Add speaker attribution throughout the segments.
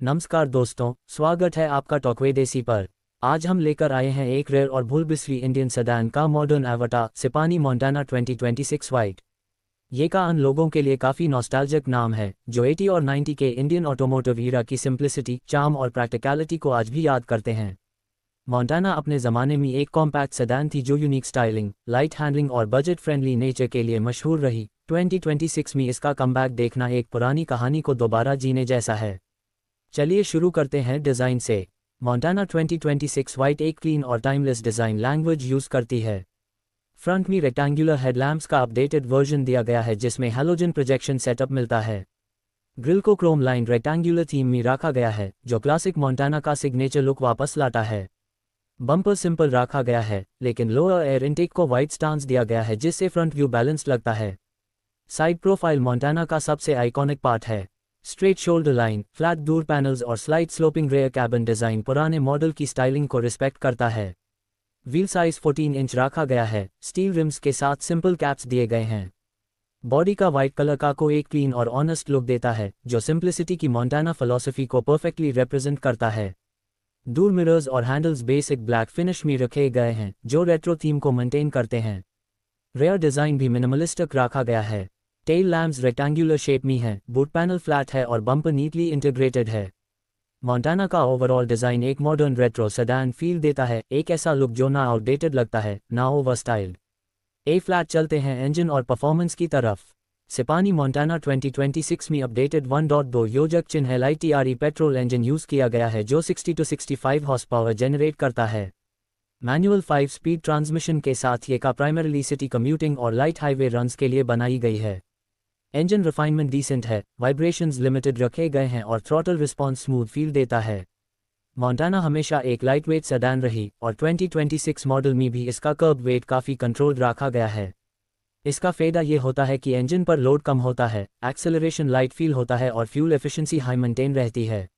Speaker 1: नमस्कार दोस्तों, स्वागत है आपका टॉकवे देसी पर। आज हम लेकर आए हैं एक रेयर और भूलबिसरी इंडियन सेडान का मॉडर्न एवाटा सिपानी मोंटाना 2026 वाइट। ये का उन लोगों के लिए काफ़ी नॉस्टैल्जिक नाम है जो 80 और 90 के इंडियन ऑटोमोटिव ईरा की सिंप्लिसिटी, चार्म और प्रैक्टिकलिटी को आज भी याद करते हैं। मोंटाना अपने ज़माने में एक कॉम्पैक्ट सेडान थी जो यूनिक स्टाइलिंग, लाइट हैंडलिंग और बजट फ्रेंडली नेचर के लिए मशहूर रही। 2026 में इसका कमबैक देखना एक पुरानी कहानी को दोबारा जीने जैसा है। चलिए शुरू करते हैं डिज़ाइन से। मोंटाना 2026 वाइट एक क्लीन और टाइमलेस डिज़ाइन लैंग्वेज यूज़ करती है। फ्रंट में रेक्टेंगुलर हेडलैम्प्स का अपडेटेड वर्जन दिया गया है जिसमें हैलोजन प्रोजेक्शन सेटअप मिलता है। ग्रिल को क्रोम लाइन रेक्टेंगुलर थीम में रखा गया है जो क्लासिक मोंटाना का सिग्नेचर लुक वापस लाता है। बम्पर सिंपल रखा गया है लेकिन लोअर एयर इनटेक को वाइड स्टांस दिया गया है जिससे फ्रंट व्यू बैलेंस्ड लगता है। साइड प्रोफाइल मोंटाना का सबसे आइकॉनिक पार्ट है। Straight shoulder line, flat door panels और slide sloping rear cabin design पुराने मॉडल की स्टाइलिंग को रिस्पेक्ट करता है। व्हील साइज 14 इंच रखा गया है। स्टील रिम्स के साथ सिंपल कैप्स दिए गए हैं। बॉडी का वाइट कलर का को एक क्लीन और ऑनेस्ट लुक देता है जो सिंप्लिसिटी की मोंटाना फिलॉसफी को परफेक्टली रिप्रेजेंट करता है। डोर मिरर्स और हैंडल्स बेसिक ब्लैक फिनिश में रखे गए हैं जो रेट्रो थीम को मेंटेन करते हैं। रेयर डिज़ाइन भी मिनिमलिस्टिक रखा गया है। टेल लैम्प्स रेक्टेंगुलर शेप में हैं, बूट पैनल फ्लैट है और बम्पर नीटली इंटीग्रेटेड है। मोंटाना का ओवरऑल डिज़ाइन एक मॉडर्न रेट्रो सेडान फील देता है, एक ऐसा लुक जो ना आउटडेटेड लगता है ना ओवर स्टाइल्ड। ए फ्लैट चलते हैं इंजन और परफॉर्मेंस की तरफ। सिपानी मोंटाना 2026 में अपडेटेड 1.2 योजक चिन्ह LITRE पेट्रोल इंजन यूज़ किया गया है जो 60 to 65 हॉर्स पावर जनरेट करता है। मैनुअल 5 स्पीड ट्रांसमिशन के साथ ये का प्राइमरीली सिटी कम्यूटिंग और लाइट हाईवे रन्स के लिए बनाई गई है। इंजन रिफाइनमेंट डिसेंट है, वाइब्रेशंस लिमिटेड रखे गए हैं और थ्रॉटल रिस्पॉन्स स्मूथ फील देता है। मोंटाना हमेशा एक लाइटवेट सेडान रही और 2026 मॉडल में भी इसका कर्ब वेट काफ़ी कंट्रोल्ड रखा गया है। इसका फ़ायदा ये होता है कि इंजन पर लोड कम होता है, एक्सेलरेशन लाइट फील होता है और फ्यूल एफिशिएंसी हाई मेंटेन रहती है।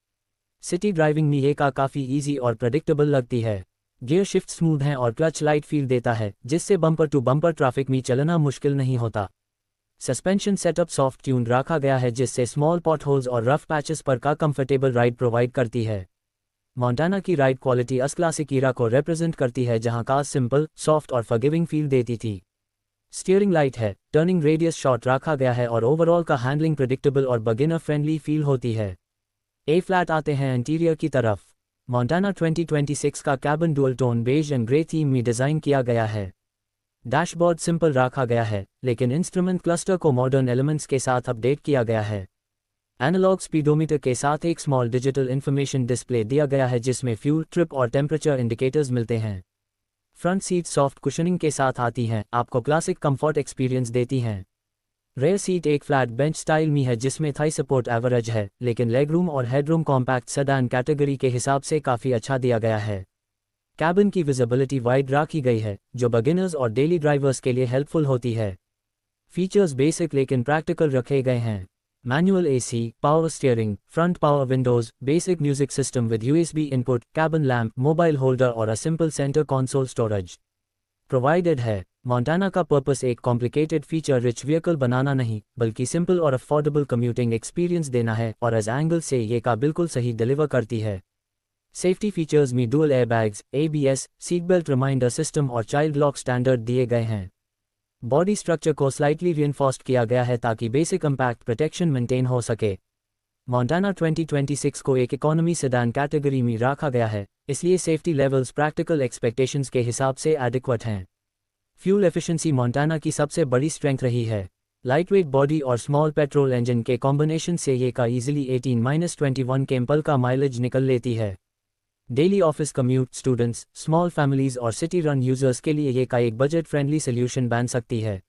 Speaker 1: सिटी ड्राइविंग में ये का काफ़ी ईजी और प्रेडिक्टेबल लगती है। गियर शिफ्ट स्मूथ हैं और क्लच लाइट फील देता है जिससे बम्पर टू बम्पर ट्रैफिक में चलना मुश्किल नहीं होता। सस्पेंशन सेटअप सॉफ्ट ट्यून रखा गया है जिससे स्मॉल पॉट होल्स और रफ पैचेस पर का कंफर्टेबल राइड प्रोवाइड करती है। मोंटाना की राइड क्वालिटी अस क्लासिक ईरा को रिप्रेजेंट करती है जहां कार सिंपल, सॉफ्ट और फॉरगिविंग फील देती थी। स्टीयरिंग लाइट है, टर्निंग रेडियस शॉर्ट रखा गया है और ओवरऑल का हैंडलिंग प्रेडिक्टेबल और बिगिनर फ्रेंडली फील होती है। ए फ्लैट आते हैं इंटीरियर की तरफ। मोंटाना 2026 का cabin dual tone beige and grey theme में डिज़ाइन किया गया है। डैशबोर्ड सिंपल रखा गया है लेकिन इंस्ट्रूमेंट क्लस्टर को मॉडर्न एलिमेंट्स के साथ अपडेट किया गया है। एनालॉग स्पीडोमीटर के साथ एक स्मॉल डिजिटल इंफॉर्मेशन डिस्प्ले दिया गया है जिसमें फ्यूल, ट्रिप और टेम्परेचर इंडिकेटर्स मिलते हैं। फ्रंट सीट सॉफ्ट कुशनिंग के साथ आती हैं, आपको क्लासिक कंफर्ट एक्सपीरियंस देती हैं। रेयर सीट एक फ्लैट बेंच स्टाइल में है जिसमें थाई सपोर्ट एवरेज है लेकिन लेगरूम और हेडरूम कॉम्पैक्ट सेडान कैटेगरी के हिसाब से काफ़ी अच्छा दिया गया है। कैबिन की विजिबिलिटी वाइड रखी गई है जो बिगिनर्स और डेली ड्राइवर्स के लिए हेल्पफुल होती है। फीचर्स बेसिक लेकिन प्रैक्टिकल रखे गए हैं। Manual AC, power steering, front power windows, basic music system with USB input, cabin lamp, mobile holder और a simple centre console storage provided है। मोंटाना का पर्पस एक कॉम्प्लिकेटेड फीचर रिच व्हीकल बनाना नहीं बल्कि सिंपल और अफोर्डेबल कम्यूटिंग एक्सपीरियंस देना है और एज एंगल से ये का बिल्कुल सही डिलीवर करती है। सेफ्टी फीचर्स में dual airbags, ABS, seat belt reminder system और चाइल्ड लॉक स्टैंडर्ड दिए गए हैं। बॉडी स्ट्रक्चर को स्लाइटली रिइंफोर्स्ड किया गया है ताकि बेसिक इंपैक्ट प्रोटेक्शन मेंटेन हो सके। मोंटाना 2026 को एक इकोनॉमी सेडान कैटेगरी में रखा गया है, इसलिए सेफ्टी लेवल्स प्रैक्टिकल एक्सपेक्टेशंस के हिसाब से एडिक्वेट हैं। फ्यूल एफिशिएंसी मोंटाना की सबसे बड़ी स्ट्रेंथ रही है। लाइटवेट बॉडी और स्मॉल पेट्रोल इंजन के कॉम्बिनेशन से ये का ईजिली 18-21 केम्पल का माइलेज निकल लेती है। Daily office commute, students, small families और सिटी रन यूजर्स के लिए ये का एक बजट फ्रेंडली सोल्यूशन बन सकती है।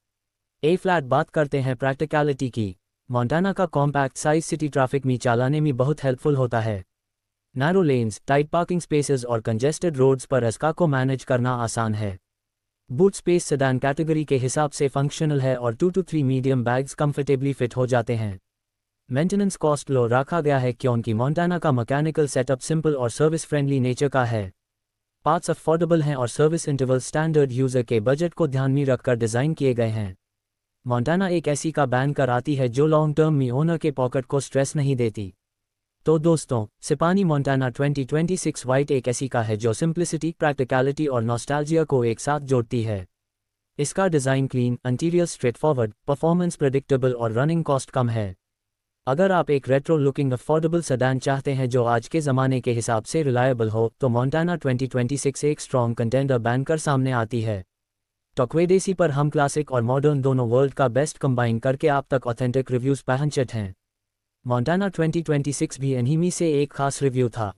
Speaker 1: ए फ्लैट बात करते हैं प्रैक्टिकलिटी की। मोंटाना का कॉम्पैक्ट साइज सिटी ट्रैफिक में चलाने में बहुत हेल्पफुल होता है। Narrow lens, tight parking spaces और कंजेस्टेड रोड्स पर इसका को मैनेज करना आसान है। बूट स्पेस सेडान कैटेगरी के हिसाब से फंक्शनल है और 2 to 3 medium bags comfortably fit हो जाते हैं। मेंटेनेंस कॉस्ट लो रखा गया है क्योंकि मोंटाना का मैकेनिकल सेटअप सिंपल और सर्विस फ्रेंडली नेचर का है। पार्ट्स अफोर्डेबल हैं और सर्विस इंटरवल स्टैंडर्ड यूज़र के बजट को ध्यान में रखकर डिज़ाइन किए गए हैं। मोंटाना एक ऐसी का बैन कर आती है जो लॉन्ग टर्म में ओनर के पॉकेट को स्ट्रेस नहीं देती। तो दोस्तों, सिपानी मोंटाना 2026 वाइट एक ऐसी कार है जो सिंप्लिसिटी, प्रैक्टिकलिटी और नॉस्टैल्जिया को एक साथ जोड़ती है। इसका design clean, interior straightforward, performance predictable और रनिंग कॉस्ट कम है। अगर आप एक रेट्रो लुकिंग अफोर्डेबल सेडान चाहते हैं जो आज के ज़माने के हिसाब से रिलायबल हो, तो मोंटाना 2026 एक स्ट्रॉन्ग कंटेंडर बनकर सामने आती है। टॉकवे देसी पर हम क्लासिक और मॉडर्न दोनों वर्ल्ड का बेस्ट कंबाइन करके आप तक ऑथेंटिक रिव्यूज़ पहुंचते हैं। मोंटाना 2026 भी इन्हीं में से एक खास रिव्यू था।